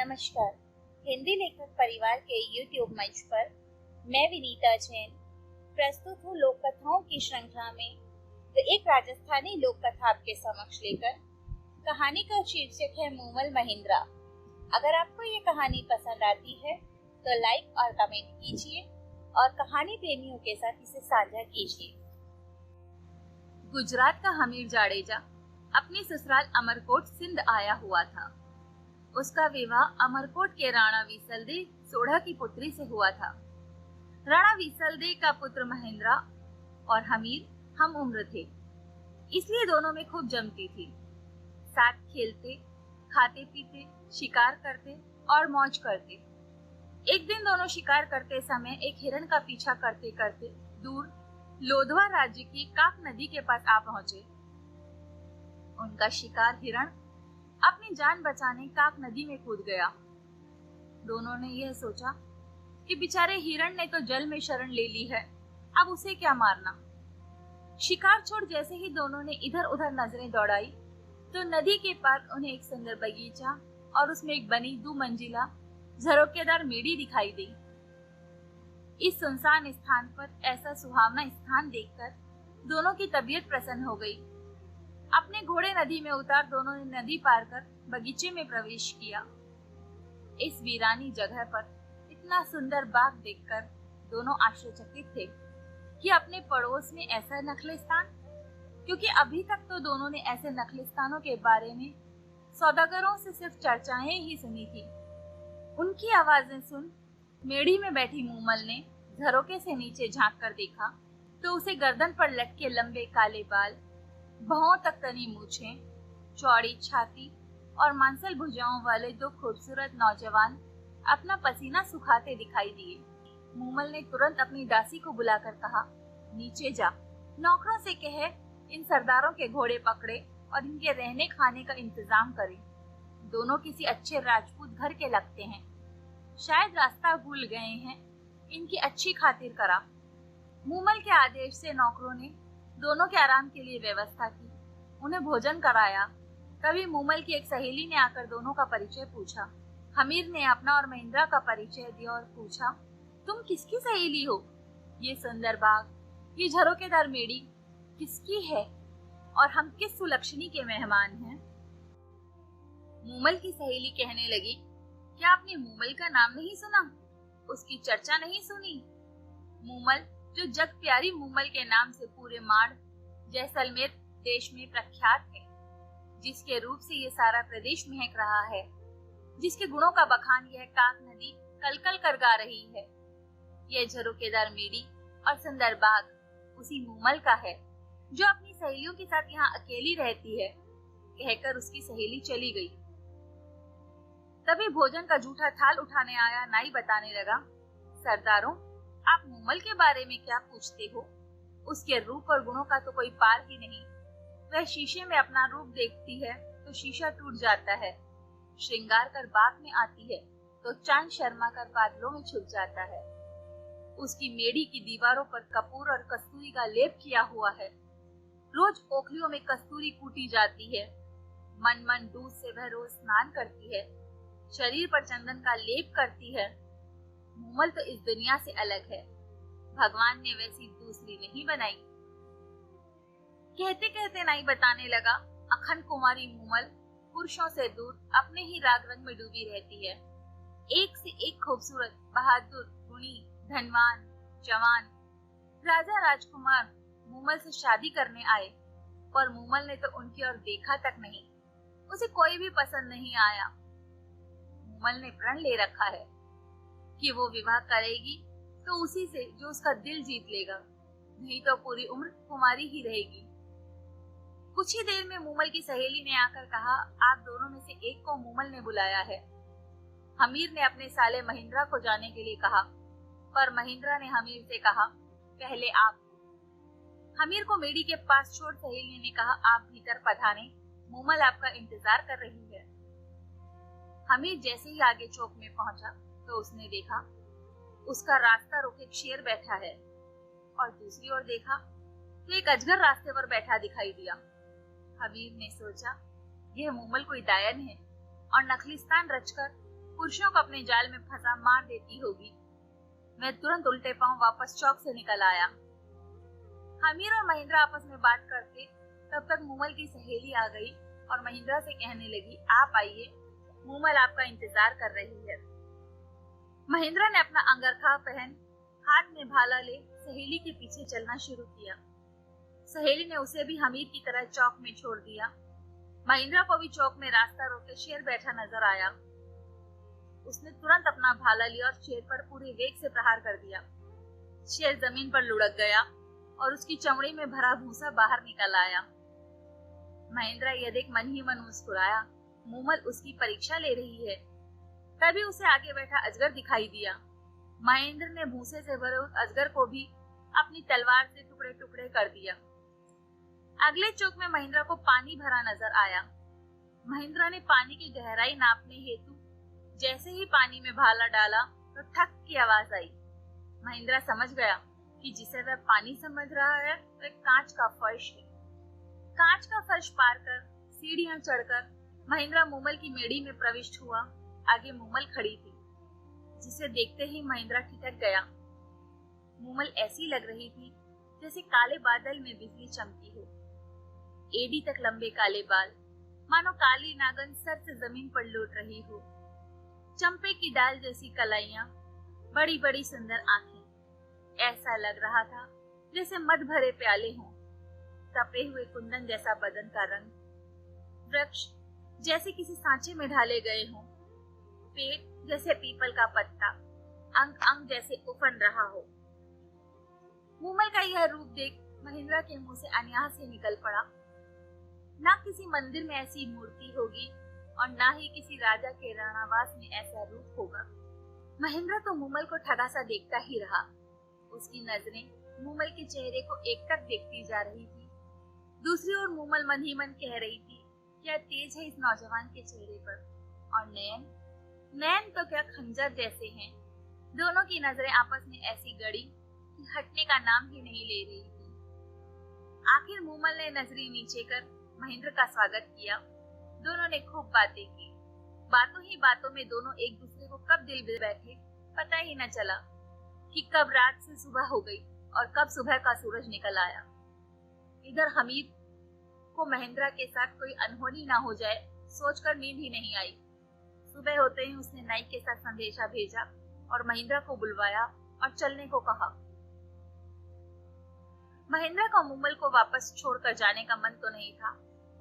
नमस्कार। हिंदी लेखक परिवार के YouTube मंच पर मैं विनीता जैन प्रस्तुत हूँ लोक कथाओं की श्रृंखला में तो एक राजस्थानी लोक कथा आपके समक्ष लेकर। कहानी का शीर्षक है मूमल महिंद्रा। अगर आपको ये कहानी पसंद आती है तो लाइक और कमेंट कीजिए और कहानी प्रेमियों के साथ इसे साझा कीजिए। गुजरात का हमीर जाडेजा अपने ससुराल अमरकोट सिंध आया हुआ था। उसका विवाह अमरकोट के राणा विसलदे सोढ़ा की पुत्री से हुआ था। राणा विसलदे का पुत्र महेंद्रा और हमीर हम उम्र थे, इसलिए दोनों में खूब जमती थी। साथ खेलते, खाते पीते, शिकार करते और मौज करते। एक दिन दोनों शिकार करते समय एक हिरण का पीछा करते करते दूर लोधवा राज्य की काक नदी के पास आ पहुंचे। उनका शिकार हिरण अपनी जान बचाने काक नदी में कूद गया। दोनों ने यह सोचा कि बेचारे हिरण ने तो जल में शरण ले ली है, अब उसे क्या मारना। शिकार छोड़ जैसे ही दोनों ने इधर उधर नजरें दौड़ाई तो नदी के पार उन्हें एक सुंदर बगीचा और उसमें एक बनी 2 मंजिला झरोकेदार मेड़ी दिखाई दी। इस सुनसान स्थान पर ऐसा सुहावना स्थान देखकर दोनों की तबीयत प्रसन्न हो गई। अपने घोड़े नदी में उतार दोनों ने नदी पार कर बगीचे में प्रवेश किया। इस वीरानी जगह पर इतना सुंदर बाग देखकर दोनों आश्चर्यचकित थे कि अपने पड़ोस में ऐसा नखलिस्तान, क्योंकि अभी तक तो दोनों ने ऐसे नखलिस्तानों के बारे में सौदागरों से सिर्फ चर्चाएं ही सुनी थी। उनकी आवाजें सुन मेड़ी में बैठी मूमल ने झरोके से नीचे झांक कर देखा तो उसे गर्दन पर लटके लंबे काले बाल, भौं तक तनी मूछें, चौड़ी छाती और मांसल भुजाओं वाले 2 खूबसूरत नौजवान अपना पसीना सुखाते दिखाई दिए। मूमल ने तुरंत अपनी दासी को बुलाकर कहा, नीचे जा, नौकरों से कहे इन सरदारों के घोड़े पकड़े और इनके रहने खाने का इंतजाम करें। दोनों किसी अच्छे राजपूत घर के लगते हैं, शायद रास्ता भूल गए हैं, इनकी अच्छी खातिर करा। मूमल के आदेश से नौकरों ने दोनों के आराम के लिए व्यवस्था की, उन्हें भोजन कराया। तभी मूमल की एक सहेली ने आकर दोनों का परिचय पूछा। हमीर ने अपना और महिंद्रा का परिचय दिया और पूछा, तुम किसकी सहेली हो? ये सुंदर बाग, ये झरोकेदार मेड़ी किसकी है और हम किस सुलक्षणी के मेहमान हैं? मूमल की सहेली कहने लगी, क्या आपने मूमल का नाम नहीं सुना? उसकी चर्चा नहीं सुनी? मूमल जो जग प्यारी मूमल के नाम से पूरे माड़ जैसलमेर देश में प्रख्यात है, जिसके रूप से ये सारा प्रदेश महक रहा है, जिसके गुणों का बखान यह काक नदी कलकल कर गा रही है। यह झरोकेदार मेड़ी और सुंदर बाग उसी मूमल का है, जो अपनी सहेलियों के साथ यहाँ अकेली रहती है। कहकर उसकी सहेली चली गई। तभी भोजन का जूठा थाल उठाने आया नाई बताने लगा, सरदारों, आप मूमल के बारे में क्या पूछते हो? उसके रूप और गुणों का तो कोई पार ही नहीं। वह शीशे में अपना रूप देखती है तो शीशा टूट जाता है, श्रृंगार कर बाग में आती है तो चांद शर्मा कर बादलों में छुप जाता है। उसकी मेड़ी की दीवारों पर कपूर और कस्तूरी का लेप किया हुआ है। रोज ओखलियों में कस्तूरी कूटी जाती है। मन मन दूध से वह रोज स्नान करती है, शरीर पर चंदन का लेप करती है। मूमल तो इस दुनिया से अलग है, भगवान ने वैसी दूसरी नहीं बनाई। कहते कहते नाई बताने लगा, अखंड कुमारी मूमल पुरुषों से दूर अपने ही राग रंग में डूबी रहती है। एक से एक खूबसूरत, बहादुर, गुणी, धनवान, जवान राजा राजकुमार मूमल से शादी करने आए, पर मूमल ने तो उनकी ओर देखा तक नहीं। उसे कोई भी पसंद नहीं आया। मूमल ने प्रण ले रखा है कि वो विवाह करेगी तो उसी से जो उसका दिल जीत लेगा, नहीं तो पूरी उम्र कुमारी ही रहेगी। कुछ ही देर में मूमल की सहेली ने आकर कहा, आप दोनों में से एक को मूमल ने बुलाया है। हमीर ने अपने साले महिंद्रा को जाने के लिए कहा, पर महिंद्रा ने हमीर से कहा, पहले आप। हमीर को मेड़ी के पास छोड़ सहेली ने कहा, आप भीतर पधारें, मूमल आपका इंतजार कर रही है। हमीर जैसे ही आगे चौक में पहुंचा तो उसने देखा उसका रास्ता रोके एक शेर बैठा है, और दूसरी ओर देखा तो एक अजगर रास्ते पर बैठा दिखाई दिया। हमीर ने सोचा, यह मूमल कोई डायन है और नखलिस्तान रचकर पुरुषों को अपने जाल में फंसा मार देती होगी। मैं तुरंत उल्टे पांव वापस चौक से निकल आया। हमीर और महिंद्रा आपस में बात करते, तब तक मूमल की सहेली आ गई और महिंद्रा से कहने लगी, आप आइए, मूमल आपका इंतजार कर रही है। महिंद्रा ने अपना अंगरखा पहन हाथ में भाला ले सहेली के पीछे चलना शुरू किया। सहेली ने उसे भी हमीर की तरह चौक में छोड़ दिया। महिंद्रा को भी चौक में रास्ता रोके शेर बैठा नजर आया। उसने तुरंत अपना भाला लिया और शेर पर पूरे वेग से प्रहार कर दिया। शेर जमीन पर लुढ़क गया और उसकी चमड़ी में भरा भूसा बाहर निकल आया। महिंद्रा यह देख मन ही मन मुस्कुराया। मूमल उसकी परीक्षा ले रही है। तभी उसे आगे बैठा अजगर दिखाई दिया। महेंद्र ने भूसे से भरे उस अजगर को भी अपनी तलवार से टुकड़े टुकड़े कर दिया। अगले चौक में महिंद्रा को पानी भरा नजर आया। महिंद्रा ने पानी की गहराई नापने हेतु जैसे ही पानी में भाला डाला तो ठक की आवाज आई। महिंद्रा समझ गया कि जिसे वह पानी समझ रहा है वह कांच का फर्श है। कांच का फर्श पार कर सीढ़ियां चढ़कर महिंद्रा मूमल की मेड़ी में प्रविष्ट हुआ। आगे मूमल खड़ी थी, जिसे देखते ही महिंद्रा ठिठक गया। मूमल ऐसी लग रही थी जैसे काले बादल में बिजली चमकी हो। एडी तक लंबे काले बाल, मानो काली नागन सर से जमीन पर लौट रही हो। चंपे की डाल जैसी कलाइयां, बड़ी बड़ी सुंदर आंखें। ऐसा लग रहा था जैसे मद भरे प्याले हों। तपे हुए कुंदन जैसा बदन का रंग, वृक्ष जैसे किसी सांचे में ढाले गए हों। पेट जैसे पीपल का पत्ता, अंग अंग जैसे उफन रहा हो। मूमल का यह रूप देख महिंद्रा के मुंह से अनयाह से निकल पड़ा, ना किसी मंदिर में ऐसी मूर्ति होगी और ना ही किसी राजा के रणावास में ऐसा रूप होगा। महिंद्रा तो मूमल को ठगा सा देखता ही रहा। उसकी नजरें मूमल के चेहरे को एकटक देखती जा रही थी। दूसरी ओर मूमल मन ही मन कह रही थी, क्या तेज है इस नौजवान के चेहरे पर। और नयन नयन तो क्या खंजर जैसे हैं। दोनों की नजरें आपस में ऐसी गड़ी कि हटने का नाम ही नहीं ले रही थी। आखिर मूमल ने नजरें नीचे कर महिंद्र का स्वागत किया। दोनों ने खूब बातें की। बातों ही बातों में दोनों एक दूसरे को कब दिल दे बैठे पता ही न चला कि कब रात से सुबह हो गई और कब सुबह का सूरज निकल आया। इधर हमीद को महिंद्रा के साथ कोई अनहोनी ना हो जाए सोचकर नींद ही नहीं आई। सुबह होते ही उसने नाई के साथ संदेशा भेजा और महिंद्रा को बुलवाया और चलने को कहा। महिंद्रा को मूमल को वापस छोड़कर जाने का मन तो नहीं था,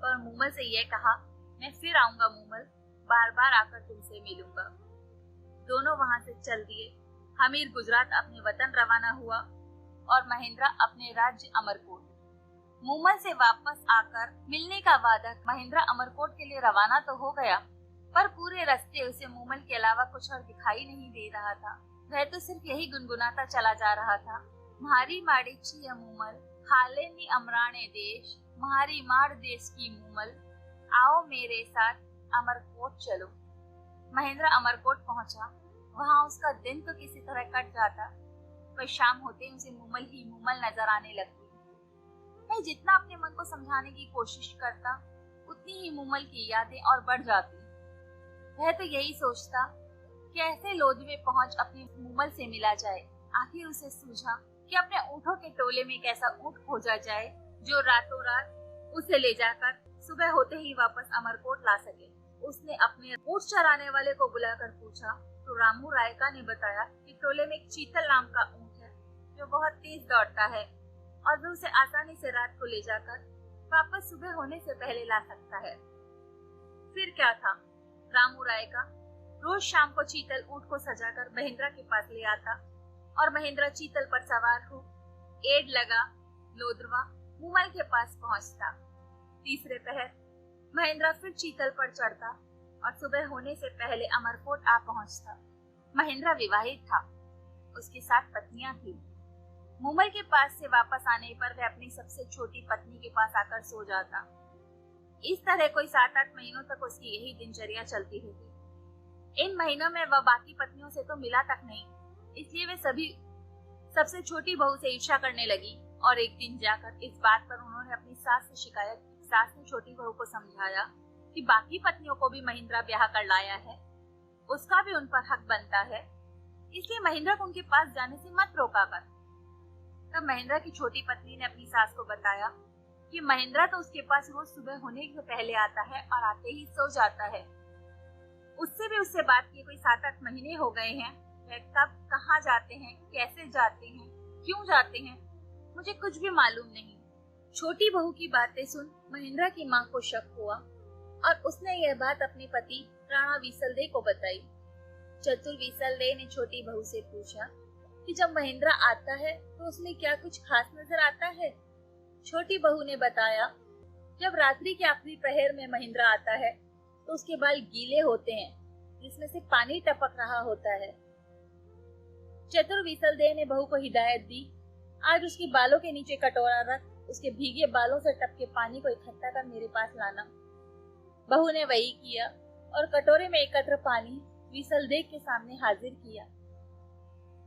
पर मूमल से यह कहा, मैं फिर आऊंगा मूमल, बार बार आकर तुमसे मिलूंगा। दोनों वहां से चल दिए। हमीर गुजरात अपने वतन रवाना हुआ और महिंद्रा अपने राज्य अमरकोट। मूमल से वापस आकर मिलने का वादा महिंद्रा अमरकोट के लिए रवाना तो हो गया, पर पूरे रास्ते उसे मूमल के अलावा कुछ और दिखाई नहीं दे रहा था। वह तो सिर्फ यही गुनगुनाता चला जा रहा था, म्हारी माड़ीची मूमल, हालेनी अमराने देश, म्हारी माड़ देश की मूमल, आओ मेरे साथ अमरकोट चलो। महिंद्रा अमरकोट पहुंचा। वहां उसका दिन तो किसी तरह कट जाता, पर शाम होते ही उसे मूमल ही मूमल नजर आने लगती। मैं जितना अपने मन को समझाने की कोशिश करता, उतनी ही मूमल की यादें और बढ़ जाती। वह तो यही सोचता कि ऐसे लोध में पहुंच अपने मूमल से मिला जाए। आखिर उसे सूझा कि अपने ऊँटों के टोले में एक ऐसा ऊँट खोजा जाए जो रातों रात उसे ले जाकर सुबह होते ही वापस अमरकोट ला सके। उसने अपने ऊँट चराने वाले को बुलाकर पूछा तो रामू रायका ने बताया कि टोले में एक चीतल नाम का ऊँट है जो बहुत तेज दौड़ता है और वह उसे आसानी से रात को ले जाकर वापस सुबह होने से पहले ला सकता है। फिर क्या था, रामू रायका रोज शाम को चीतल ऊँट को सजाकर महिंद्रा के पास ले आता और महिंद्रा चीतल पर सवार हो एड लगा लोदरवा मूमल के पास पहुंचता। तीसरे पहर महिंद्रा फिर चीतल पर चढ़ता और सुबह होने से पहले अमरकोट आ पहुंचता। महिंद्रा विवाहित था, उसके 7 पत्नियां थी। मूमल के पास से वापस आने पर वह अपनी सबसे छोटी पत्नी के पास आकर सो जाता। इस तरह कोई 7-8 महीनों तक उसकी यही दिनचर्या चलती रही। इन महीनों में वह बाकी पत्नियों से तो मिला तक नहीं, इसलिए वे सभी सबसे छोटी बहू से ईर्ष्या करने लगी और एक दिन जाकर इस बात पर उन्होंने अपनी सास से शिकायत की। सास ने छोटी बहू को समझाया कि बाकी पत्नियों को भी महिंद्रा ब्याह कर लाया है उसका भी उन पर हक बनता है, इसलिए महेंद्र को उनके पास जाने से मत रोका कर। तब महेंद्र की छोटी पत्नी ने अपनी सास को बताया कि महेंद्र तो उसके पास रोज सुबह होने से पहले आता है और आते ही सो जाता है। उससे बात किए कोई 7-8 महीने हो गए हैं। वह कब कहाँ जाते हैं, कैसे जाते हैं, क्यों जाते हैं, मुझे कुछ भी मालूम नहीं। छोटी बहू की बातें सुन महेंद्र की माँ को शक हुआ और उसने यह बात अपने पति राणा विसलदेव को बताई। चतुर विसलदेव ने छोटी बहू से पूछा कि जब महेंद्र आता है तो उसमें क्या कुछ खास नजर आता है। छोटी बहू ने बताया, जब रात्रि के आखिरी पहर में महेंद्र आता है तो उसके बाल गीले होते हैं, जिसमें से पानी टपक रहा होता है। चतुर विसलदेव ने बहू को हिदायत दी, आज उसके बालों के नीचे कटोरा रख, उसके भीगे बालों से टपके पानी को इकट्ठा कर मेरे पास लाना। बहू ने वही किया और कटोरे में एकत्र पानी विसलदेव के सामने हाजिर किया।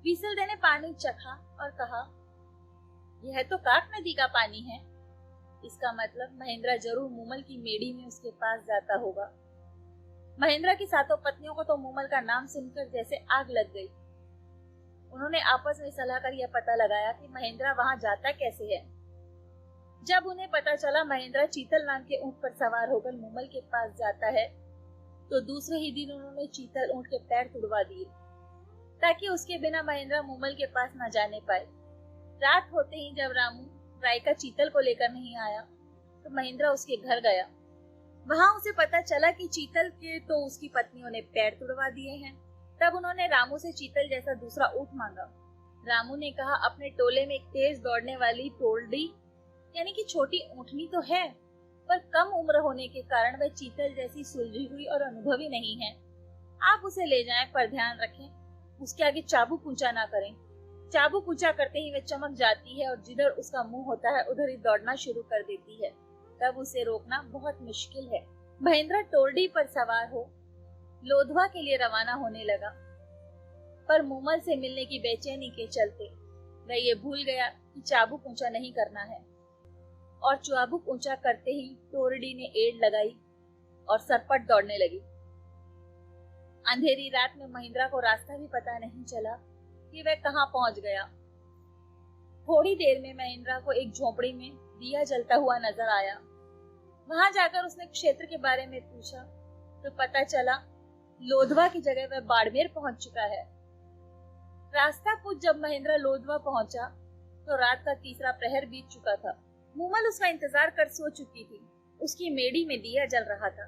विसलदेव ने पानी चखा और कहा, यह तो काक नदी का पानी है। इसका मतलब महेंद्र जरूर मूमल की मेड़ी में उसके पास जाता होगा। महेंद्र की 7 पत्नियों को तो मूमल का नाम सुनकर जैसे आग लग गई। उन्होंने आपस में सलाह कर यह पता लगाया कि महेंद्र वहां जाता कैसे है। जब उन्हें पता चला महेंद्र चीतल नाम के ऊंट पर सवार होकर मूमल के पास जाता है, तो दूसरे ही दिन उन्होंने चीतल ऊंट के पैर तुड़वा दिए ताकि उसके बिना महेंद्र मूमल के पास न जाने पाए। रात होते ही जब रामू रायका चीतल को लेकर नहीं आया तो महेंद्र उसके घर गया। वहां उसे पता चला कि चीतल के तो उसकी पत्नियों ने पैर तुड़वा दिए हैं। तब उन्होंने रामू से चीतल जैसा दूसरा ऊंट मांगा। रामू ने कहा, अपने टोले में एक तेज दौड़ने वाली टोल्डी यानी कि छोटी ऊंटनी तो है, पर कम उम्र होने के कारण वह चीतल जैसी सुलझी हुई और अनुभवी नहीं है। आप उसे ले जाएं, पर ध्यान रखें उसके आगे चाबुक ऊंचा ना करें। चाबुक ऊंचा करते ही वह चमक जाती है और जिधर उसका मुंह होता है उधर ही दौड़ना शुरू कर देती है। तब उसे रोकना बहुत मुश्किल है। महेंद्र टोल्डी पर सवार हो लोधवा के लिए रवाना होने लगा, पर मूमल से मिलने की बेचैनी के चलते वह ये भूल गया कि चाबुक ऊंचा नहीं करना है, और चाबुक ऊंचा करते ही टोरडी ने एड़ लगाई और सरपट दौड़ने लगी। अंधेरी रात में महेंद्र को रास्ता भी पता नहीं चला कि वह कहां पहुंच गया। थोड़ी देर में महेंद्र को एक झोपड़ी में दिया जलता हुआ नजर आया। वहां जाकर उसने क्षेत्र के बारे में पूछा तो पता चला लोधवा की जगह वह बाड़मेर पहुंच चुका है। रास्ता पूछ जब महेंद्र लोधवा पहुंचा तो रात का तीसरा प्रहर बीत चुका था। मूमल उसका इंतजार कर सो चुकी थी। उसकी मेड़ी में दिया जल रहा था।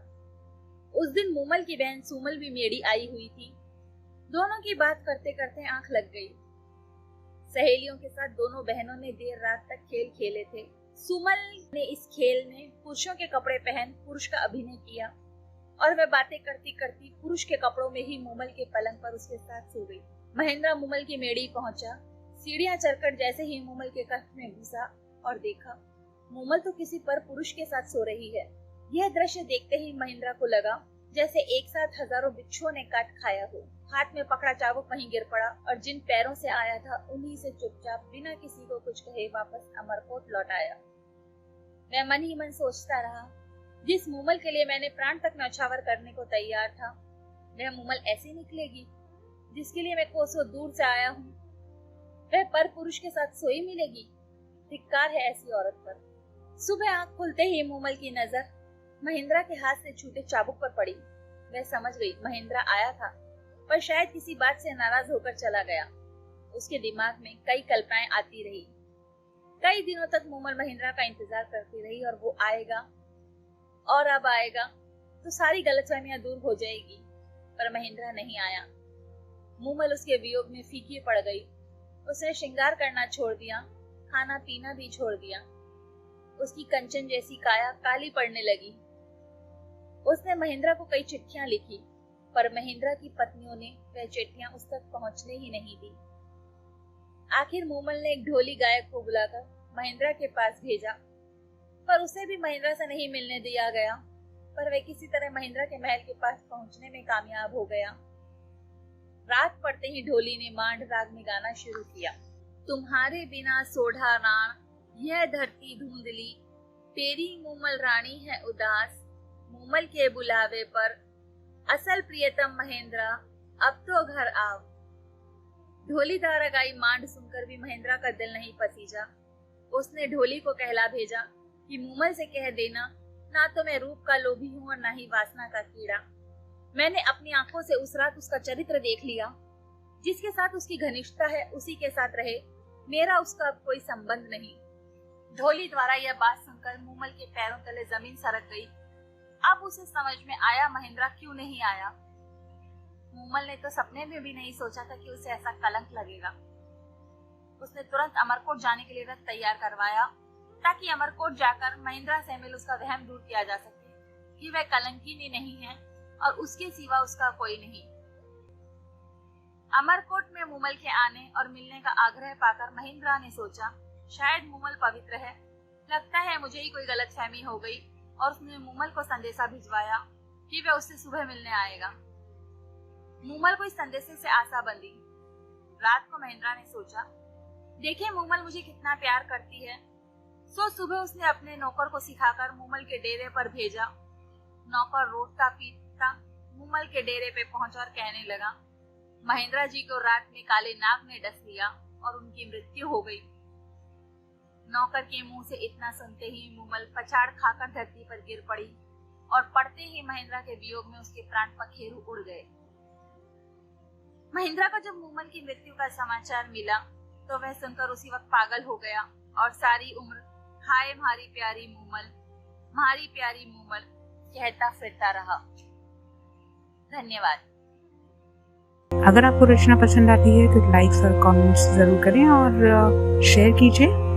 उस दिन मूमल की बहन सुमल भी मेड़ी आई हुई थी। दोनों की बात करते करते आंख लग गई। सहेलियों के साथ दोनों बहनों ने देर रात तक खेल खेले थे। सुमल ने इस खेल में पुरुषों के कपड़े पहन पुरुष का अभिनय किया और वह बातें करती करती पुरुष के कपड़ों में ही मूमल के पलंग पर उसके साथ सो गई। महेंद्र मूमल की मेड़ी पहुंचा। सीढ़ियां चढ़कर जैसे ही मूमल के कक्ष में घुसा और देखा मूमल तो किसी पर पुरुष के साथ सो रही है। यह दृश्य देखते ही महेंद्र को लगा जैसे एक साथ हजारों बिच्छुओं ने काट खाया हो। हाथ में पकड़ा चाबुक वहीं गिर पड़ा और जिन पैरों से आया था उन्हीं से चुपचाप बिना किसी को कुछ कहे वापस अमरकोट लौट आया। मैं मन ही मन सोचता रहा, जिस मूमल के लिए मैंने प्राण तक न्यौछावर करने को तैयार था वह मूमल ऐसी निकलेगी जिसके लिए मैं कोसों दूर से आया हूँ। वह पर पुरुष के साथ सोई मिलेगी। धिक्कार है ऐसी औरत पर। सुबह आंख खुलते ही मूमल की नजर महेंद्र के हाथ से छूटे चाबुक पर पड़ी। वह समझ गई महेंद्र आया था, पर शायद किसी बात से नाराज होकर चला गया। उसके दिमाग में कई कल्पनाएं आती रही। कई दिनों तक मूमल महेंद्र का इंतजार करती रही और वो आएगा और अब आएगा तो सारी गलतफहमियां दूर हो जाएगी, पर महेंद्र नहीं आया। मूमल उसके वियोग में फीकी पड़ गई। उसने श्रृंगार करना छोड़ दिया, खाना पीना भी छोड़ दिया। उसकी कंचन जैसी काया काली पड़ने लगी। उसने महेंद्र को कई चिट्ठियां लिखी, पर महेंद्र की पत्नियों ने वह चिट्ठियां उस तक पहुंचने ही नहीं दी। आखिर मूमल ने एक ढोली गायक को बुलाकर महेंद्र के पास भेजा, पर उसे भी महेंद्र से नहीं मिलने दिया गया। पर वह किसी तरह महेंद्र के महल के पास पहुंचने में कामयाब हो गया। रात पड़ते ही ढोली ने मांड राग में गाना शुरू किया। तुम्हारे बिना सोढ़ा राण यह धरती धुंधली, तेरी मूमल रानी है उदास, मूमल के बुलावे पर असल प्रियतम महेंद्रा, अब तो घर आओ। ढोली द्वारा गाई मांड सुनकर भी महेंद्रा का दिल नहीं पसीजा। उसने ढोली को कहला भेजा कि मूमल से कह देना, ना तो मैं रूप का लोभी हूँ और ना ही वासना का कीड़ा। मैंने अपनी आंखों से उस रात उसका चरित्र देख लिया। जिसके साथ उसकी घनिष्ठता है उसी के साथ रहे, मेरा उसका अब कोई संबंध नहीं। ढोली द्वारा यह बात सुनकर मूमल के पैरों तले जमीन सरक गई। अब उसे समझ में आया महेंद्रा क्यों नहीं आया। मूमल ने तो सपने में भी नहीं सोचा था कि उसे ऐसा कलंक लगेगा। उसने तुरंत अमरकोट जाने के लिए रथ तैयार करवाया ताकि अमरकोट जाकर महेंद्रा से मिल उसका वहम दूर किया जा सके कि वह कलंकिनी नहीं है और उसके सिवा उसका कोई नहीं। अमरकोट में मूमल के आने और मिलने का आग्रह पाकर महेंद्रा ने सोचा, शायद मूमल पवित्र है, लगता है मुझे ही कोई गलतफहमी हो गई, और उसने मूमल को संदेशा भिजवाया कि वह उससे सुबह मिलने आएगा। मूमल को इस संदेशे से आशा बंधी। रात को महेंद्रा ने सोचा, देखे मूमल मुझे कितना प्यार करती है। सो सुबह उसने अपने नौकर को सिखाकर मूमल के डेरे पर भेजा। नौकर रोटता पीटता मूमल के डेरे पे पहुंचा और कहने लगा, महेंद्रा जी को रात में काले नाग ने डस लिया और उनकी मृत्यु हो गई। नौकर के मुंह से इतना सुनते ही मूमल पछाड़ खाकर धरती पर गिर पड़ी और पड़ते ही महेंद्रा के वियोग में उसके प्राण पखेरु उड़ गए। महेंद्रा को जब मूमल की मृत्यु का समाचार मिला तो वह सुनकर उसी वक्त पागल हो गया और सारी उम्र हाय म्हारी प्यारी मूमल कहता फिरता रहा। धन्यवाद। अगर आपको रचना पसंद आती है तो लाइक्स और कमेंट्स जरूर करें और शेयर कीजिए।